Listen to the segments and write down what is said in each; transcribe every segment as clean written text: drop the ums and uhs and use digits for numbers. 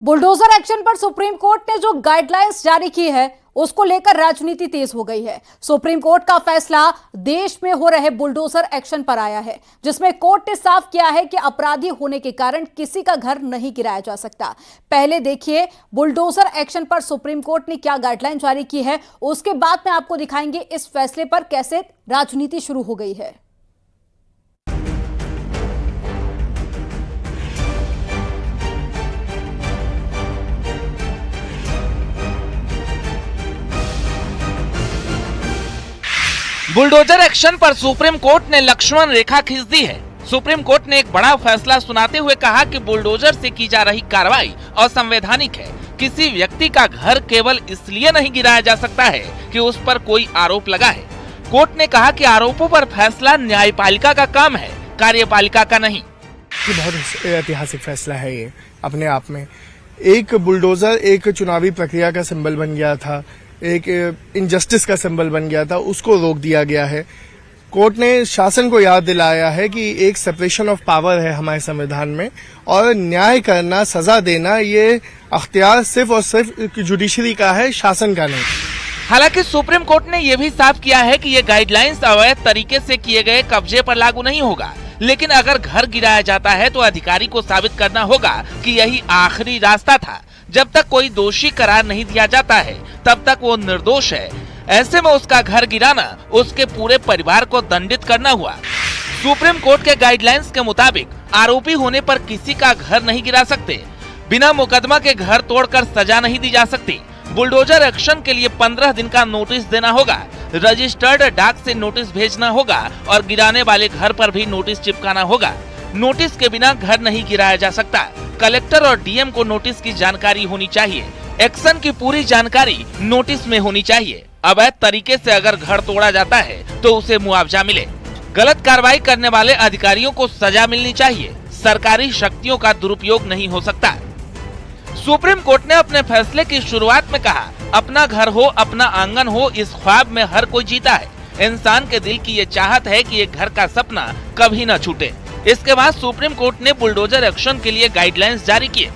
Bulldozer action पर supreme court ने जो गाइडलाइंस जारी की है उसको लेकर राजनीति तेज हो गई है। सुप्रीम कोर्ट का फैसला देश में हो रहे बुलडोजर एक्शन पर आया है, जिसमें कोर्ट ने साफ किया है कि अपराधी होने के कारण किसी का घर नहीं गिराया जा सकता। पहले देखिए बुलडोजर एक्शन पर सुप्रीम कोर्ट ने क्या गाइडलाइन जारी की है, उसके बाद में आपको दिखाएंगे इस फैसले पर कैसे राजनीति शुरू हो गई है। बुलडोजर एक्शन पर सुप्रीम कोर्ट ने लक्ष्मण रेखा खींच दी है। सुप्रीम कोर्ट ने एक बड़ा फैसला सुनाते हुए कहा कि बुलडोजर से की जा रही कार्रवाई असंवैधानिक है। किसी व्यक्ति का घर केवल इसलिए नहीं गिराया जा सकता है कि उस पर कोई आरोप लगा है। कोर्ट ने कहा कि आरोपों पर फैसला न्यायपालिका का काम है, कार्यपालिका का नहीं। ये बहुत ऐतिहासिक फैसला है। ये अपने आप में एक बुलडोजर एक चुनावी प्रक्रिया का सिंबल बन गया था, एक इनजस्टिस का सिंबल बन गया था, उसको रोक दिया गया है। कोर्ट ने शासन को याद दिलाया है कि एक सेपरेशन ऑफ पावर है हमारे संविधान में, और न्याय करना, सजा देना, ये अख्तियार सिर्फ और सिर्फ जुडिशरी का है, शासन का नहीं। हालांकि सुप्रीम कोर्ट ने यह भी साफ किया है कि ये गाइडलाइंस अवैध तरीके से किए गए कब्जे पर लागू नहीं होगा, लेकिन अगर घर गिराया जाता है तो अधिकारी को साबित करना होगा कि यही आखिरी रास्ता था। जब तक कोई दोषी करार नहीं दिया जाता है तब तक वो निर्दोष है। ऐसे में उसका घर गिराना उसके पूरे परिवार को दंडित करना हुआ। सुप्रीम कोर्ट के गाइडलाइंस के मुताबिक आरोपी होने पर किसी का घर नहीं गिरा सकते। बिना मुकदमा के घर तोड़कर सजा नहीं दी जा सकती। बुलडोजर एक्शन के लिए 15 दिन का नोटिस देना होगा। रजिस्टर्ड डाक से नोटिस भेजना होगा और गिराने वाले घर पर भी नोटिस चिपकाना होगा। नोटिस के बिना घर नहीं गिराया जा सकता। कलेक्टर और डीएम को नोटिस की जानकारी होनी चाहिए। एक्शन की पूरी जानकारी नोटिस में होनी चाहिए। अवैध तरीके से अगर घर तोड़ा जाता है तो उसे मुआवजा मिले। गलत कार्रवाई करने वाले अधिकारियों को सजा मिलनी चाहिए। सरकारी शक्तियों का दुरुपयोग नहीं हो सकता। सुप्रीम कोर्ट ने अपने फैसले की शुरुआत में कहा, अपना घर हो, अपना आंगन हो, इस ख्वाब में हर कोई जीता है। इंसान के दिल की ये चाहत है कि ये घर का सपना कभी न छूटे। इसके बाद सुप्रीम कोर्ट ने बुलडोजर एक्शन के लिए गाइडलाइंस जारी किए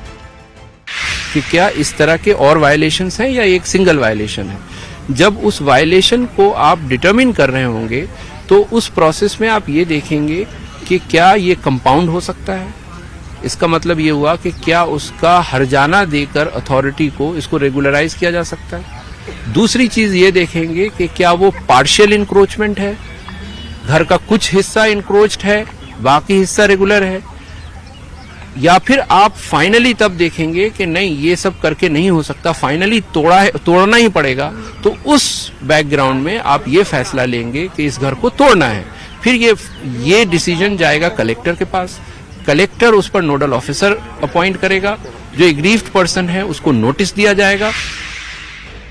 कि क्या इस तरह के और वायलेशंस हैं या एक सिंगल वायलेशन है। जब उस वायलेशन को आप डिटरमिन कर रहे होंगे तो उस प्रोसेस में आप ये देखेंगे कि क्या ये कंपाउंड हो सकता है। इसका मतलब ये हुआ कि क्या उसका हर्जाना देकर अथॉरिटी को इसको रेगुलराइज किया जा सकता है। दूसरी चीज ये देखेंगे कि क्या वो पार्शियल इंक्रोचमेंट है, घर का कुछ हिस्सा इंक्रोच्ड है, बाकी हिस्सा रेगुलर है, या फिर आप फाइनली तब देखेंगे कि नहीं ये सब करके नहीं हो सकता, फाइनली तोड़ना ही पड़ेगा। तो उस बैकग्राउंड में आप ये फैसला लेंगे कि इस घर को तोड़ना है। फिर ये डिसीजन जाएगा कलेक्टर के पास। कलेक्टर उस पर नोडल ऑफिसर अपॉइंट करेगा। जो एग्रीव्ड पर्सन है उसको नोटिस दिया जाएगा।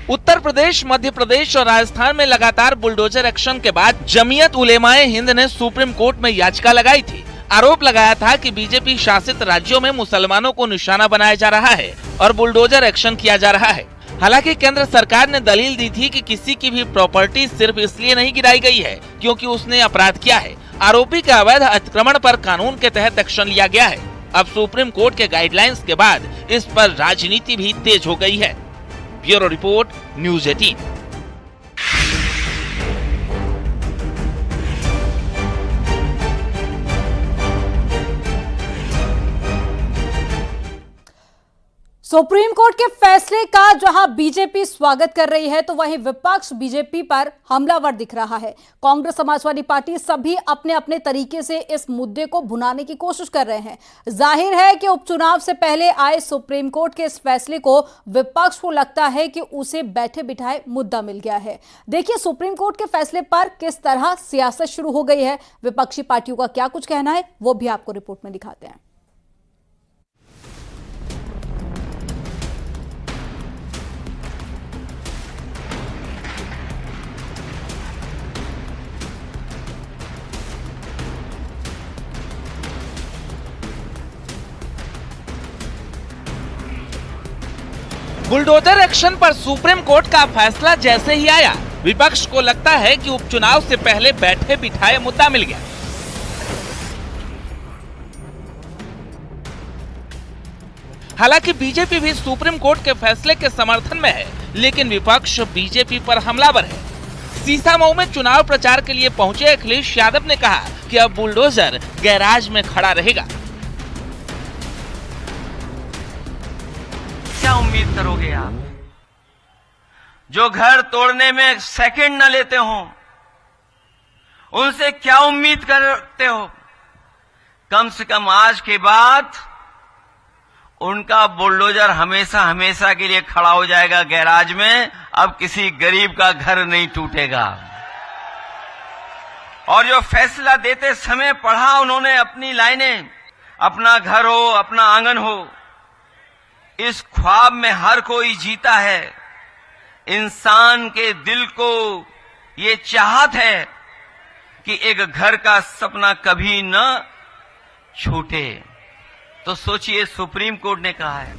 उत्तर प्रदेश, मध्य प्रदेश और राजस्थान में लगातार बुलडोजर एक्शन के बाद जमीयत उलेमाए हिंद ने सुप्रीम कोर्ट में याचिका लगाई थी। आरोप लगाया था कि बीजेपी शासित राज्यों में मुसलमानों को निशाना बनाया जा रहा है और बुलडोजर एक्शन किया जा रहा है। हालांकि केंद्र सरकार ने दलील दी थी कि किसी की भी प्रॉपर्टी सिर्फ इसलिए नहीं गिराई गई है क्योंकि उसने अपराध किया है। आरोपी के अवैध अतिक्रमण पर कानून के तहत एक्शन लिया गया है। अब सुप्रीम कोर्ट के गाइडलाइंस के बाद इस पर राजनीति भी तेज हो गई है। Bureau report, news 18। Supreme court के फैसले का जहां बीजेपी स्वागत कर रही है तो वहीं विपक्ष बीजेपी पर हमलावर दिख रहा है। कांग्रेस, समाजवादी पार्टी सभी अपने अपने तरीके से इस मुद्दे को भुनाने की कोशिश कर रहे हैं। जाहिर है कि उपचुनाव से पहले आए सुप्रीम कोर्ट के इस फैसले को विपक्ष को लगता है कि उसे बैठे बिठाए मुद्दा मिल गया है। देखिए सुप्रीम कोर्ट के फैसले पर किस तरह सियासत शुरू हो गई है, विपक्षी पार्टियों का क्या कुछ कहना है, वो भी आपको रिपोर्ट में दिखाते हैं। बुलडोजर एक्शन पर सुप्रीम कोर्ट का फैसला जैसे ही आया, विपक्ष को लगता है कि उपचुनाव से पहले बैठे बिठाए मुद्दा मिल गया। हालांकि बीजेपी भी सुप्रीम कोर्ट के फैसले के समर्थन में है, लेकिन विपक्ष बीजेपी पर हमलावर है। सीसामऊ में चुनाव प्रचार के लिए पहुंचे अखिलेश यादव ने कहा कि अब बुलडोजर गैराज में खड़ा रहेगा। क्या उम्मीद करोगे आप? जो घर तोड़ने में सेकंड न लेते हो, उनसे क्या उम्मीद करते हो? कम से कम आज के बाद उनका बुलडोजर हमेशा हमेशा के लिए खड़ा हो जाएगा गैराज में। अब किसी गरीब का घर नहीं टूटेगा। और जो फैसला देते समय पढ़ा उन्होंने अपनी लाइनें, अपना घर हो, अपना आंगन हो, इस ख्वाब में हर कोई जीता है। इंसान के दिल को ये चाहत है कि एक घर का सपना कभी न छूटे। तो सोचिए, सुप्रीम कोर्ट ने कहा है।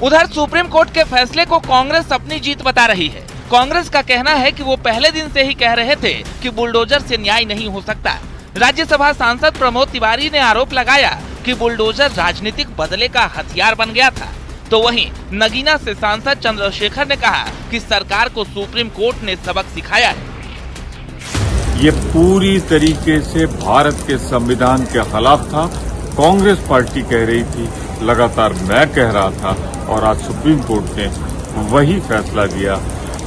उधर सुप्रीम कोर्ट के फैसले को कांग्रेस अपनी जीत बता रही है। कांग्रेस का कहना है कि वो पहले दिन से ही कह रहे थे कि बुलडोजर से न्याय नहीं हो सकता। राज्यसभा सांसद प्रमोद तिवारी ने आरोप लगाया कि बुलडोजर राजनीतिक बदले का हथियार बन गया था। तो वहीं नगीना से सांसद चंद्रशेखर ने कहा कि सरकार को सुप्रीम कोर्ट ने सबक सिखाया है। ये पूरी तरीके से भारत के संविधान के खिलाफ था। कांग्रेस पार्टी कह रही थी, लगातार मैं कह रहा था, और आज सुप्रीम कोर्ट ने वही फैसला दिया।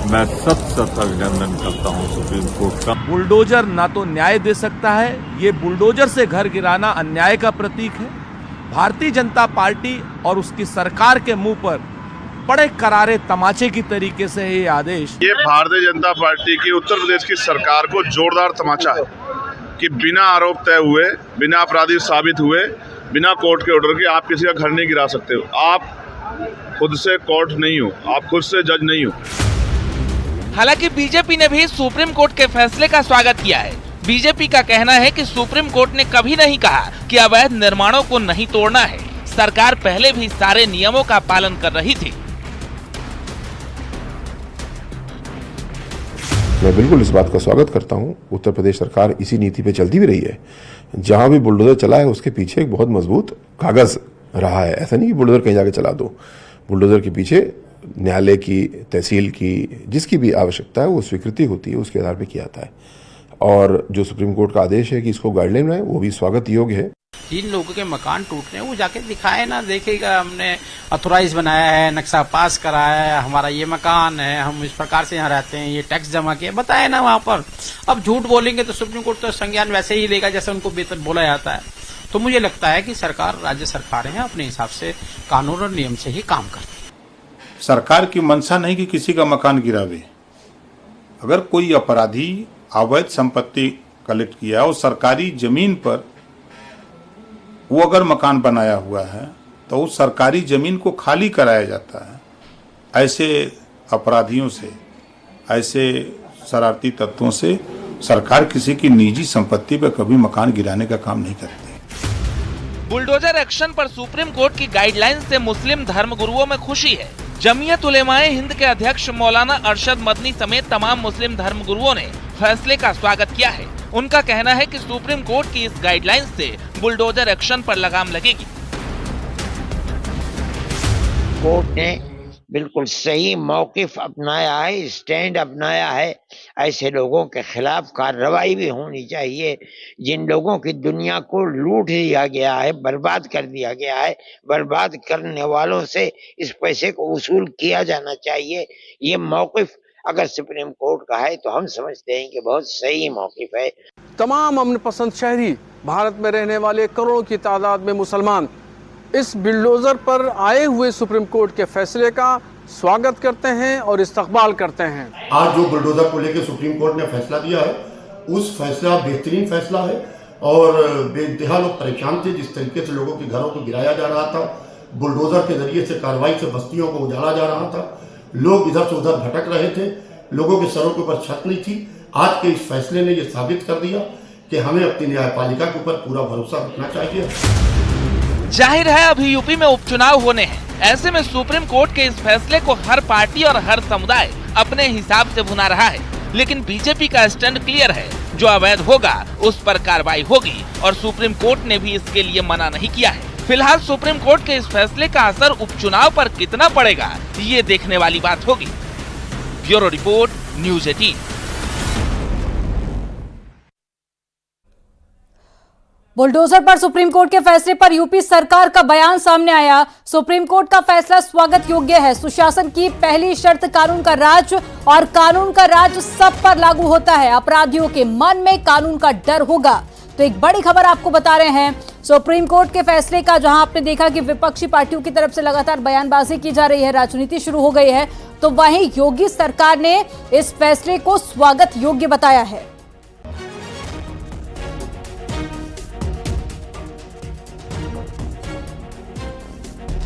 मैं सत अभिनंदन करता हूं सुप्रीम कोर्ट का। बुलडोजर ना तो न्याय दे सकता है, ये बुलडोजर से घर गिराना अन्याय का प्रतीक है। भारतीय जनता पार्टी और उसकी सरकार के मुंह पर बड़े करारे तमाचे की तरीके से ये आदेश, ये भारतीय जनता पार्टी की उत्तर प्रदेश की सरकार को जोरदार तमाचा है कि बिना आरोप तय हुए, बिना अपराधी साबित हुए, बिना कोर्ट के ऑर्डर के आप किसी का घर नहीं गिरा सकते हो। आप खुद से कोर्ट नहीं हो, आप खुद से जज नहीं हो। हालांकि बीजेपी ने भी सुप्रीम कोर्ट के फैसले का स्वागत किया है। बीजेपी का कहना है कि सुप्रीम कोर्ट ने कभी नहीं कहा कि अवैध निर्माणों को नहीं तोड़ना है। सरकार पहले भी सारे नियमों का पालन कर रही थी। मैं बिल्कुल इस बात का स्वागत करता हूं। उत्तर प्रदेश सरकार इसी नीति पे चलती भी रही है। जहां भी बुलडोजर चला है उसके पीछे एक बहुत मजबूत कागज रहा है। ऐसा नहीं कि बुलडोजर कहीं जाके चला दो। बुलडोजर के पीछे न्यायालय की, तहसील की, जिसकी भी आवश्यकता है वो स्वीकृति होती है, उसके आधार पर किया जाता है। और जो सुप्रीम कोर्ट का आदेश है कि इसको गाइडलाइन बनाए, वो भी स्वागत योग्य है। जिन लोगों के मकान टूट रहे हैं वो जाके दिखाए ना, देखेगा हमने ऑथोराइज बनाया है, नक्शा पास कराया है, हमारा ये मकान है, हम इस प्रकार से यहाँ रहते हैं, ये टैक्स जमा किया, बताए ना वहाँ पर। अब झूठ बोलेंगे तो सुप्रीम कोर्ट तो संज्ञान वैसे ही लेगा जैसे उनको बेहतर बोला जाता है। तो मुझे लगता है कि सरकार, राज्य सरकारें हैं, अपने हिसाब से कानून और नियम से ही काम करती है। सरकार की मंशा नहीं कि किसी का मकान गिरावे। अगर कोई अपराधी अवैध संपत्ति कलेक्ट किया और सरकारी जमीन पर वो अगर मकान बनाया हुआ है तो उस सरकारी जमीन को खाली कराया जाता है। ऐसे अपराधियों से, ऐसे शरारती तत्वों से सरकार किसी की निजी संपत्ति पर कभी मकान गिराने का काम नहीं करती। बुलडोजर एक्शन पर सुप्रीम कोर्ट की गाइडलाइन से मुस्लिम धर्मगुरुओं में खुशी है। जमीयत उलेमाए हिंद के अध्यक्ष मौलाना अरशद मदनी समेत तमाम मुस्लिम धर्मगुरुओं ने फैसले का स्वागत किया है। उनका कहना है कि सुप्रीम कोर्ट की इस गाइडलाइन से बुलडोजर एक्शन पर लगाम लगेगी। कोर्ट ने बिल्कुल सही मौकिफ अपनाया है, स्टैंड अपनाया है। ऐसे लोगों के खिलाफ कार्रवाई भी होनी चाहिए। जिन लोगों की दुनिया को लूट लिया गया है, बर्बाद कर दिया गया है, बर्बाद करने वालों से इस पैसे को वसूल किया जाना चाहिए। ये मौकिफ अगर सुप्रीम कोर्ट का है तो हम समझते हैं कि बहुत सही मौकिफ है। तमाम अमन पसंद शहरी, भारत में रहने वाले करोड़ों की तादाद में मुसलमान इस बुलडोजर पर आए हुए सुप्रीम कोर्ट के फैसले का स्वागत करते हैं और इस्तकबाल करते हैं। आज जो बुलडोजर को लेकर सुप्रीम कोर्ट ने फैसला दिया है, उस फैसला बेहतरीन फैसला है। और बेइंतहा लोग परेशान थे जिस तरीके से लोगों के घरों को गिराया जा रहा था, बुलडोजर के जरिए से कार्रवाई से बस्तियों को उजाड़ा जा रहा था, लोग इधर से उधर भटक रहे थे, लोगों के सरों के ऊपर छत नहीं थी। आज के इस फैसले ने यह साबित कर दिया कि हमें अपनी न्यायपालिका के ऊपर पूरा भरोसा रखना चाहिए। जाहिर है अभी यूपी में उपचुनाव होने हैं। ऐसे में सुप्रीम कोर्ट के इस फैसले को हर पार्टी और हर समुदाय अपने हिसाब से भुना रहा है। लेकिन बीजेपी का स्टैंड क्लियर है, जो अवैध होगा उस पर कार्रवाई होगी और सुप्रीम कोर्ट ने भी इसके लिए मना नहीं किया है। फिलहाल सुप्रीम कोर्ट के इस फैसले का असर उपचुनाव पर कितना पड़ेगा, ये देखने वाली बात होगी। Bureau report, news 18। बुलडोजर पर सुप्रीम कोर्ट के फैसले पर यूपी सरकार का बयान सामने आया। सुप्रीम कोर्ट का फैसला स्वागत योग्य है। सुशासन की पहली शर्त कानून का राज, और कानून का राज सब पर लागू होता है। अपराधियों के मन में कानून का डर होगा। तो एक बड़ी खबर आपको बता रहे हैं सुप्रीम कोर्ट के फैसले का, जहां आपने देखा कि विपक्षी पार्टियों की तरफ से लगातार बयानबाजी की जा रही है, राजनीति शुरू हो गई है, तो वहीं योगी सरकार ने इस फैसले को स्वागत योग्य बताया है।